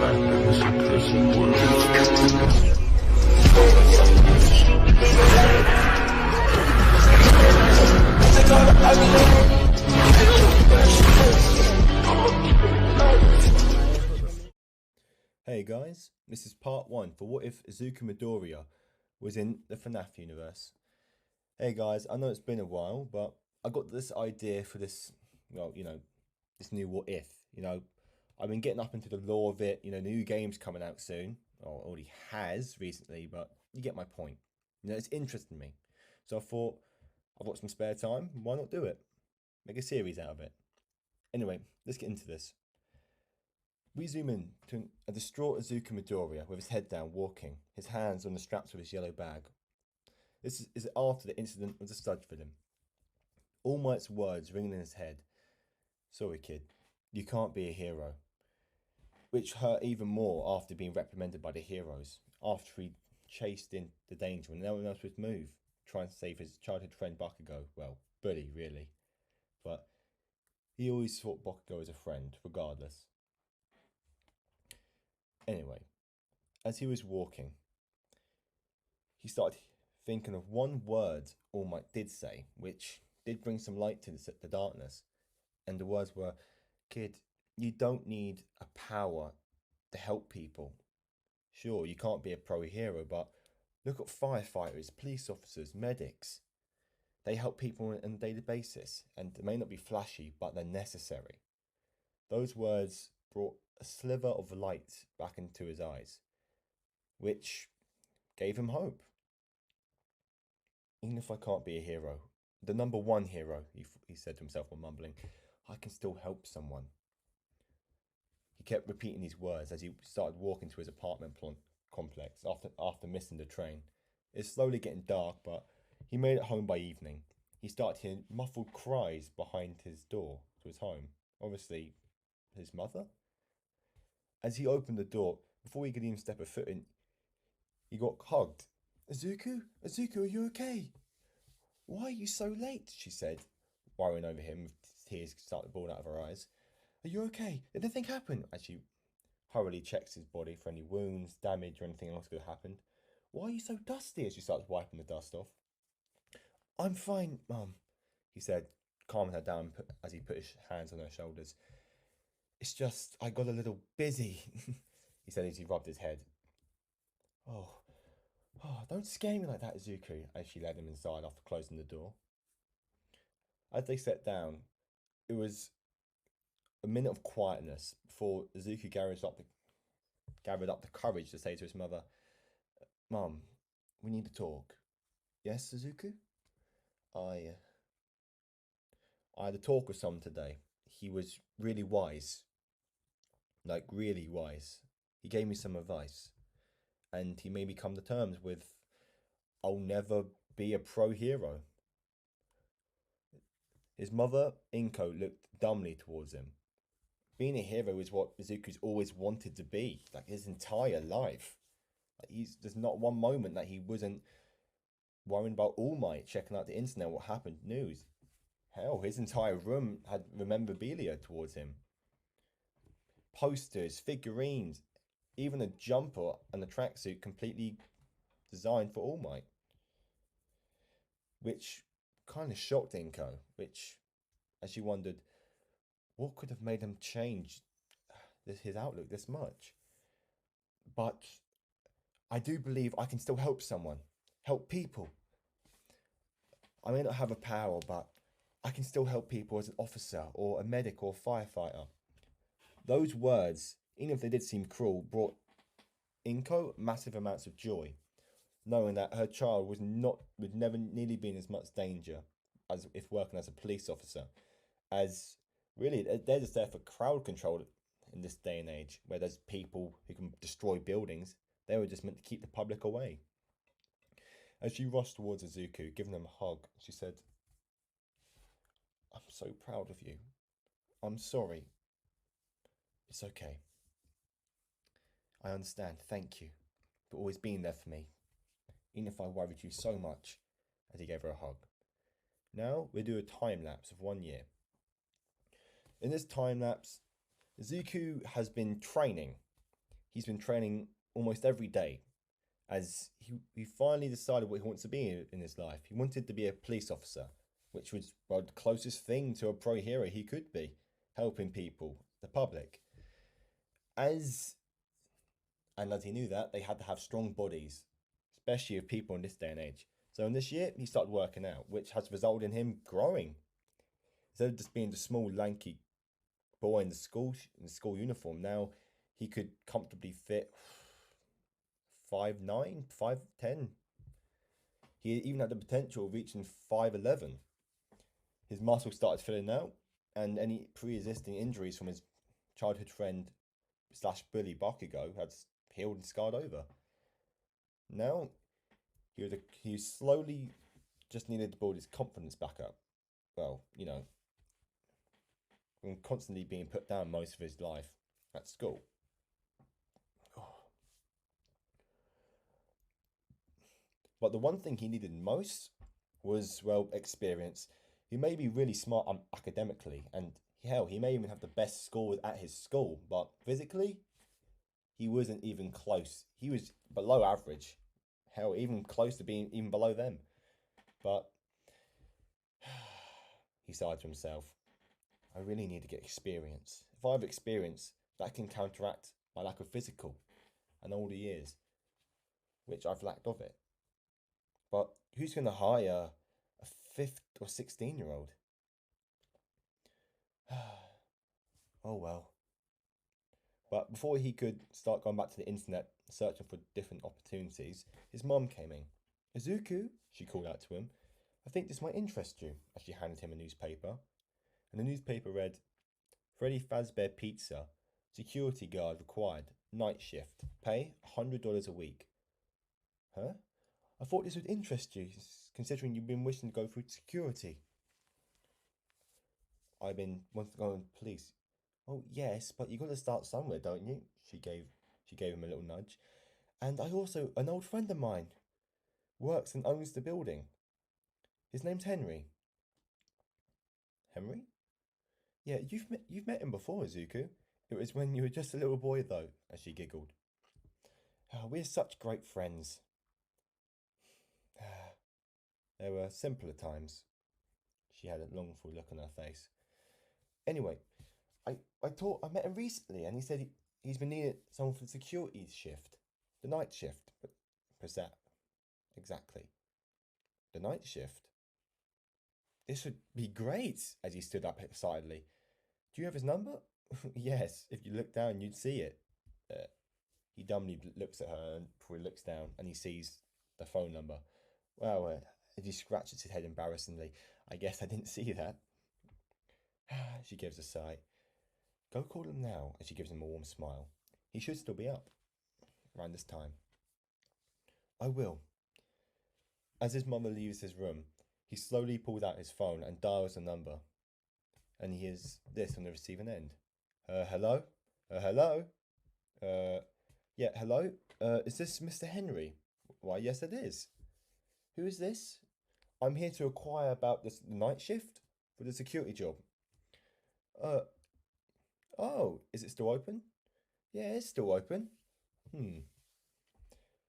Hey guys, this is part 1 for what if Izuku Midoriya was in the FNAF universe. Hey guys, I know it's been a while, but I got this idea for this, well, this new what if. I've been getting up into the lore of it, new games coming out soon, or already has recently, but you get my point. It's interesting me. So I thought, I've got some spare time, why not do it? Make a series out of it. Anyway, let's get into this. We zoom in to a distraught Izuku Midoriya with his head down, walking, his hands on the straps of his yellow bag. This is after the incident with the sludge villain. All Might's words ringing in his head. Sorry, kid, you can't be a hero. Which hurt even more after being reprimanded by the heroes, after he chased in the danger and no one else would move, trying to save his childhood friend Bakugo. Well, bully, really. But he always thought Bakugo as a friend, regardless. Anyway, as he was walking, he started thinking of one word All Might did say, which did bring some light to the darkness. And the words were, kid, you don't need a power to help people. Sure, you can't be a pro hero, but look at firefighters, police officers, medics. They help people on a daily basis, and they may not be flashy, but they're necessary. Those words brought a sliver of light back into his eyes, which gave him hope. Even if I can't be a hero, the number one hero, he said to himself while mumbling, I can still help someone. He kept repeating these words as he started walking to his apartment complex after missing the train. It's slowly getting dark, but he made it home by evening. He started hearing muffled cries behind his door to his home. Obviously, his mother? As he opened the door, before he could even step a foot in, he got hugged. Izuku? Izuku, are you okay? Why are you so late? She said, worrying over him with tears started falling out of her eyes. Are you okay? Did anything happen? As she hurriedly checks his body for any wounds, damage, or anything else could have happened. Why are you so dusty? As she starts wiping the dust off. I'm fine, Mum, he said, calming her down as he put his hands on her shoulders. It's just, I got a little busy, he said as he rubbed his head. Oh, don't scare me like that, Izuku, as she led him inside after closing the door. As they sat down, it was a minute of quietness before Izuku gathered up the courage to say to his mother, Mum, we need to talk. Yes, Izuku? I had a talk with someone today. He was really wise. Like, really wise. He gave me some advice. And he made me come to terms with, I'll never be a pro hero. His mother, Inko, looked dumbly towards him. Being a hero is what Izuku's always wanted to be, like his entire life. There's not one moment that he wasn't worrying about All Might, checking out the internet, what happened, news. Hell, his entire room had memorabilia towards him. Posters, figurines, even a jumper and a tracksuit completely designed for All Might. Which kind of shocked Inko, as she wondered, what could have made him change his outlook this much? But I do believe I can still help someone, help people. I may not have a power, but I can still help people as an officer or a medic or a firefighter. Those words, even if they did seem cruel, brought Inko massive amounts of joy, knowing that her child would never nearly be in as much danger as if working as a police officer, as really they're just there for crowd control in this day and age, where there's people who can destroy buildings. They were just meant to keep the public away. As she rushed towards Izuku, giving him a hug, she said, I'm so proud of you. I'm sorry. It's okay. I understand. Thank you for always being there for me, even if I worried you so much, as he gave her a hug. Now we do a time lapse of 1 year. In this time lapse, Izuku has been training. He's been training almost every day as he finally decided what he wants to be in his life. He wanted to be a police officer, which was, well, the closest thing to a pro hero he could be, helping people, the public. As and as he knew that, they had to have strong bodies, especially of people in this day and age. So in this year, he started working out, which has resulted in him growing. Instead of just being the small, lanky boy in the school uniform, now he could comfortably fit 5'9", 5'10". He even had the potential of reaching 5'11". His muscles started filling out, and any pre-existing injuries from his childhood friend slash bully Bakugo had healed and scarred over. Now he slowly just needed to build his confidence back up. Well, from constantly being put down most of his life at school. But the one thing he needed most was, well, experience. He may be really smart academically, and hell, he may even have the best scores at his school, but physically, he wasn't even close. He was below average. Hell, even close to being even below them. But he sighed to himself, I really need to get experience. If I have experience, that can counteract my lack of physical and older years, which I've lacked of it. But who's going to hire a 5th or 16-year-old? Oh well. But before he could start going back to the internet searching for different opportunities, his mom came in. Izuku, she called out to him, I think this might interest you, as she handed him a newspaper. And the newspaper read, Freddy Fazbear Pizza, security guard required, night shift, pay $100 a week. Huh? I thought this would interest you, considering you've been wishing to go through security. I've been wanting to go in police. Oh yes, but you got to start somewhere, don't you? She gave him a little nudge. And I also, an old friend of mine, works and owns the building. His name's Henry. Henry? Yeah, you've met him before, Izuku. It was when you were just a little boy, though, as she giggled. Oh, we're such great friends. There were simpler times. She had a longful look on her face. Anyway, I met him recently, and he said he's been needing someone for the security shift, the night shift. But exactly, the night shift. This would be great. As he stood up excitedly. Do you have his number? Yes. If you look down, you'd see it. He dumbly looks at her and before he looks down, and he sees the phone number. Well, as he scratches his head embarrassingly, I guess I didn't see that. She gives a sigh. Go call him now, as she gives him a warm smile. He should still be up around this time. I will. As his mother leaves his room, he slowly pulls out his phone and dials the number. And he hears this on the receiving end. Hello? Hello? Yeah, hello? Is this Mr. Henry? Why, yes it is. Who is this? I'm here to inquire about the night shift for the security job. Oh, is it still open? Yeah, it's still open.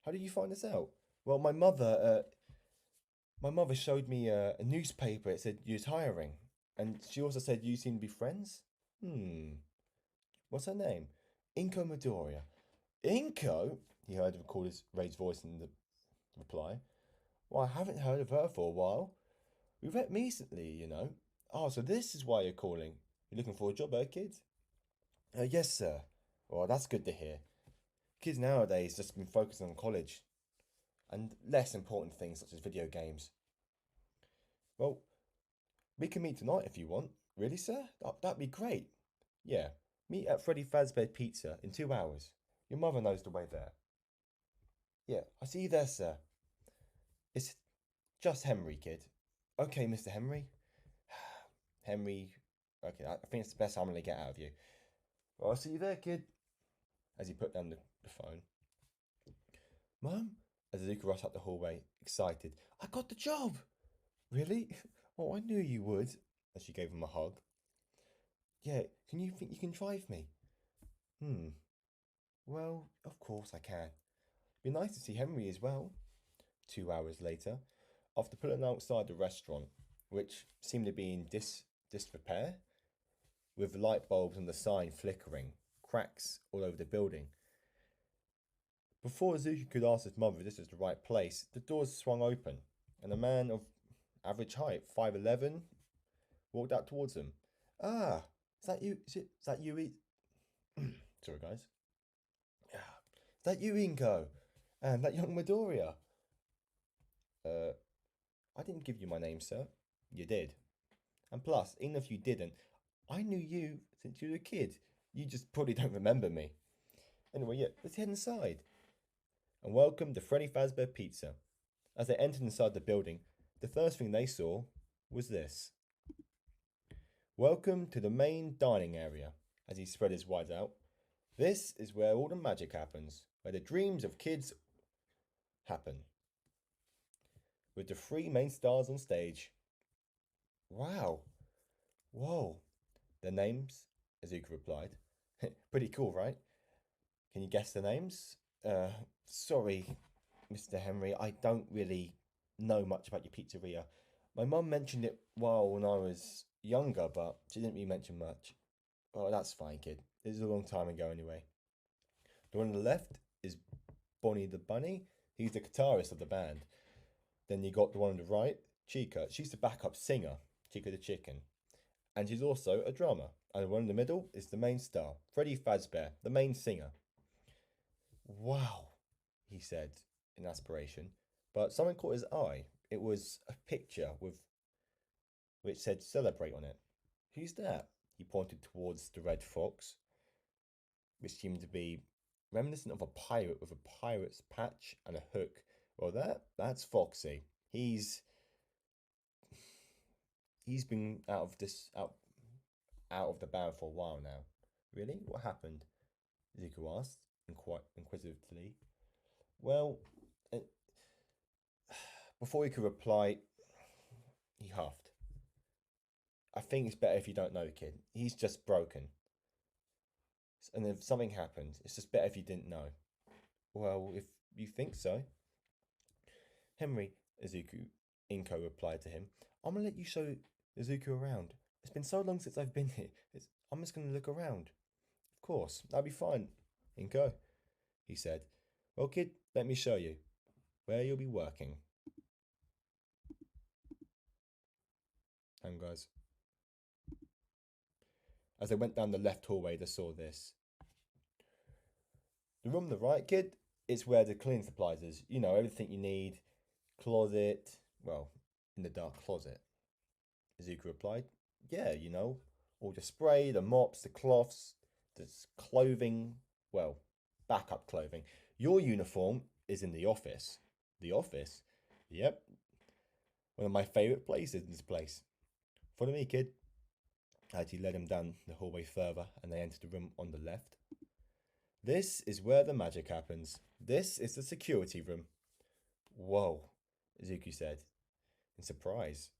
How did you find this out? Well, my mother showed me a newspaper. It said you was hiring. And she also said you seem to be friends? What's her name? Izuku Midoriya. Inko? He heard him call his raised voice in the reply. Well, I haven't heard of her for a while. We met recently, you know. Oh, so this is why you're calling. You're looking for a job, kid? Yes, sir. Well, that's good to hear. Kids nowadays just been focusing on college and less important things such as video games. Well, we can meet tonight if you want. Really, sir? That'd be great. Yeah, meet at Freddy Fazbear Pizza in 2 hours. Your mother knows the way there. Yeah, I'll see you there, sir. It's just Henry, kid. Okay, Mr. Henry. Henry. Okay, I think it's the best I'm going to get out of you. Well, I'll see you there, kid. As he put down the phone. Mum? As Izuku rushed up the hallway, excited. I got the job! Really? Oh, I knew you would. As she gave him a hug. Yeah, can you think you can drive me? Well, of course I can. Be nice to see Henry as well. 2 hours later, after pulling outside the restaurant, which seemed to be in disrepair, with light bulbs on the sign flickering, cracks all over the building. Before Azuki could ask his mother if this was the right place, the doors swung open, and a man of average height, 5'11", walked out towards them. Ah, is that you? Is that you? Sorry, guys. Ah, is that you, Inko? And that young Midoriya? Uh, I didn't give you my name, sir. You did. And plus, even if you didn't, I knew you since you were a kid. You just probably don't remember me. Anyway, yeah, let's head inside. And welcome to Freddy Fazbear Pizza. As they entered inside the building, the first thing they saw was this. Welcome to the main dining area, as he spread his wide out. This is where all the magic happens, where the dreams of kids happen. With the three main stars on stage. Wow. Whoa. Their names, Izuku replied. Pretty cool, right? Can you guess the names? Sorry, Mr. Henry, I don't really know much about your pizzeria. My mum mentioned it when I was younger, but she didn't really mention much. Oh, that's fine, kid. This is a long time ago anyway. The one on the left is Bonnie the Bunny. He's the guitarist of the band. Then you got the one on the right, Chica. She's the backup singer, Chica the Chicken. And she's also a drummer. And the one in the middle is the main star, Freddy Fazbear, the main singer. Wow, he said in aspiration. But something caught his eye. It was a picture which said celebrate on it. Who's that? He pointed towards the red fox, which seemed to be reminiscent of a pirate with a pirate's patch and a hook. Well, that's Foxy. He's been out of the band for a while now. Really? What happened? Zuko asked, quite inquisitively. Well, before he could reply, he huffed. I think it's better if you don't know the kid. He's just broken. And if something happened, it's just better if you didn't know. Well, if you think so. Henry, Inko replied to him. I'm gonna let you show Izuku around. It's been so long since I've been here. I'm just gonna look around. Of course, that'll be fine, Inko, he said. Well, kid, let me show you where you'll be working. Hang on, guys. As they went down the left hallway, they saw this. The room on the right, kid, is where the cleaning supplies is. You know, everything you need. Closet. Well, in the dark closet. Izuku replied. Yeah, you know, all the spray, the mops, the cloths, the clothing. Well, backup clothing. Your uniform is in the office. The office? Yep. One of my favourite places in this place. Follow me, kid. As he led him down the hallway further and they entered the room on the left. This is where the magic happens. This is the security room. Whoa, Izuku said in surprise.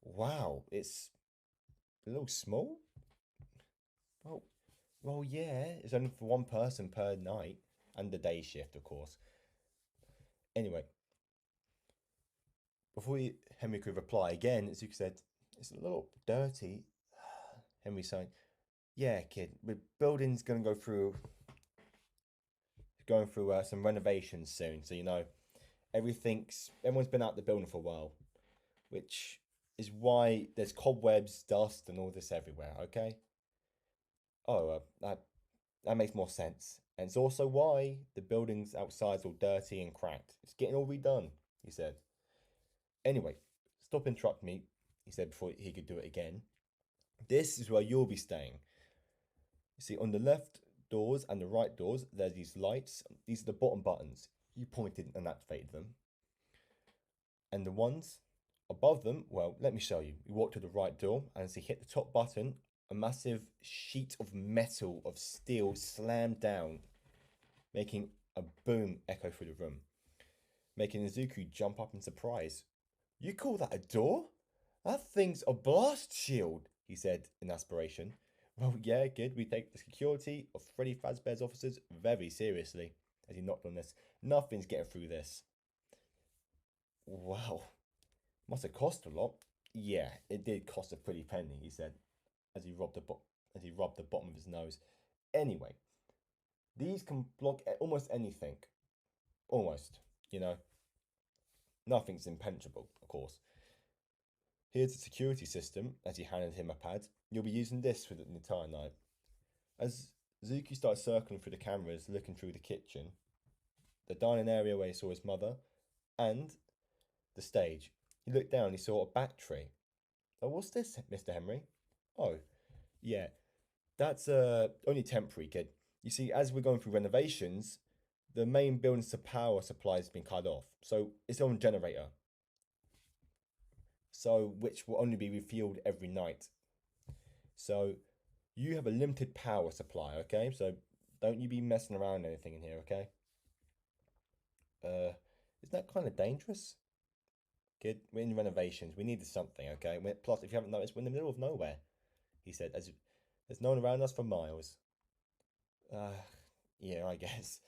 Wow, it's a little small? Well, yeah, it's only for one person per night and the day shift, of course. Anyway, before Henry could reply again, Izuku said, it's a little dirty. Henry saying, yeah, kid, the building's going to go through some renovations soon. So, you know, everyone's been out the building for a while, which is why there's cobwebs, dust, and all this everywhere, okay? Oh, that makes more sense. And it's also why the buildings outside's all dirty and cracked. It's getting all redone, he said. Anyway, stop interrupting me, he said before he could do it again. This is where you'll be staying. You see, on the left doors and the right doors, there's these lights. These are the bottom buttons. You pointed and activated them. And the ones above them, well, let me show you. You walk to the right door, and as you hit the top button, a massive sheet of metal, of steel, slammed down, making a boom echo through the room, making Izuku jump up in surprise. You call that a door? That thing's a blast shield, he said in aspiration. Well, yeah, kid, we take the security of Freddy Fazbear's officers very seriously. As he knocked on this, nothing's getting through this. Wow, must have cost a lot. Yeah, it did cost a pretty penny, he said, as he rubbed the bottom of his nose. Anyway, these can block almost anything. Almost, you know. Nothing's impenetrable, of course. Here's the security system, as he handed him a pad. You'll be using this for the entire night. As Zuki started circling through the cameras, looking through the kitchen, the dining area where he saw his mother, and the stage, he looked down and he saw a battery. Oh, what's this, Mr. Henry? Oh, yeah, that's only temporary, kid. You see, as we're going through renovations, the main building's power supply has been cut off, so it's on generator. So which will only be refueled every night. So you have a limited power supply, okay? So don't you be messing around anything in here, okay? Isn't that kind of dangerous? Kid, we're in renovations. We needed something, okay? Plus, if you haven't noticed, we're in the middle of nowhere, he said, as there's no one around us for miles. Uh, yeah, I guess.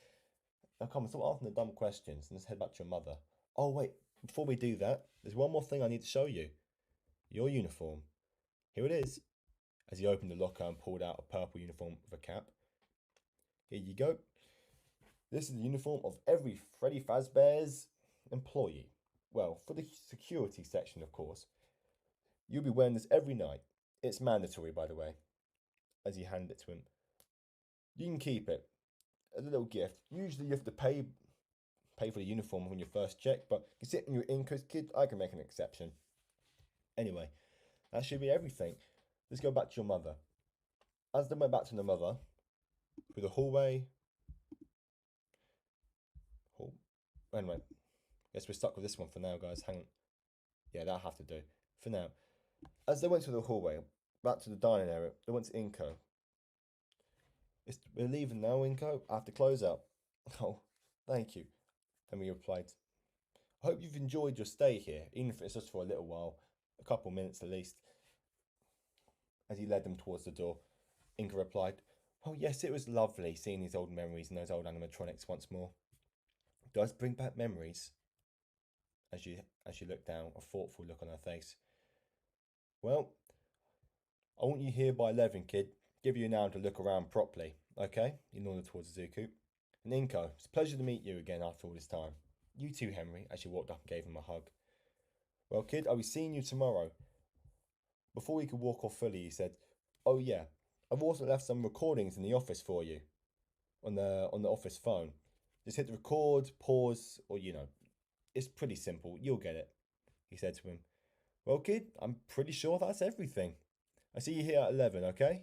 Now come on, stop asking the dumb questions and let's head back to your mother. Oh, wait, before we do that, there's one more thing I need to show you. Your uniform. Here it is. As he opened the locker and pulled out a purple uniform with a cap. Here you go. This is the uniform of every Freddy Fazbear's employee. Well, for the security section, of course. You'll be wearing this every night. It's mandatory, by the way. As he handed it to him. You can keep it. As a little gift. Usually you have to pay for the uniform when you first check, but considering you're in kid, I can make an exception. Anyway, that should be everything. Let's go back to your mother. As they went back to the mother, through the hallway. Anyway, guess we're stuck with this one for now, guys. Hang on. Yeah, that'll have to do. For now. As they went through the hallway, back to the dining area, they went to Inko. We're leaving now, Inko. I have to close out. Oh, thank you. And we replied, I hope you've enjoyed your stay here, even if it's just for a little while. A couple minutes at least. As he led them towards the door, Inka replied, oh yes, it was lovely seeing these old memories and those old animatronics once more. Does bring back memories? As she looked down, a thoughtful look on her face. Well, I want you here by 11, kid. Give you an hour to look around properly, okay? He nodded towards Izuku. And Inko, it's a pleasure to meet you again after all this time. You too, Henry, as she walked up and gave him a hug. Well, kid, I'll be seeing you tomorrow. Before he could walk off fully, he said, oh yeah, I've also left some recordings in the office for you. On the office phone. Just hit the record, pause, or it's pretty simple. You'll get it, he said to him. Well, kid, I'm pretty sure that's everything. I see you here at 11, okay?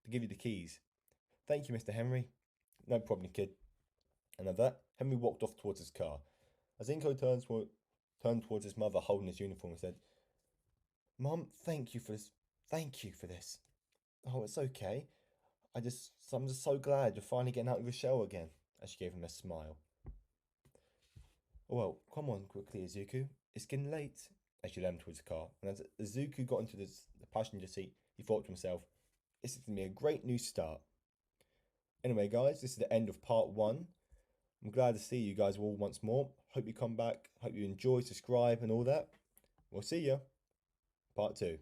To give you the keys. Thank you, Mr. Henry. No problem, kid. And at that, Henry walked off towards his car. As Inko turned towards his mother holding his uniform and said, Mum, thank you for this. Thank you for this. Oh, it's okay. I'm just so glad you're finally getting out of your shell again. As she gave him a smile. Well, come on quickly, Izuku. It's getting late. As she led him towards the car. And as Izuku got into the passenger seat, he thought to himself, this is going to be a great new start. Anyway, guys, this is the end of part 1. I'm glad to see you guys all once more. Hope you come back. Hope you enjoy, subscribe and all that. We'll see you. Part 2.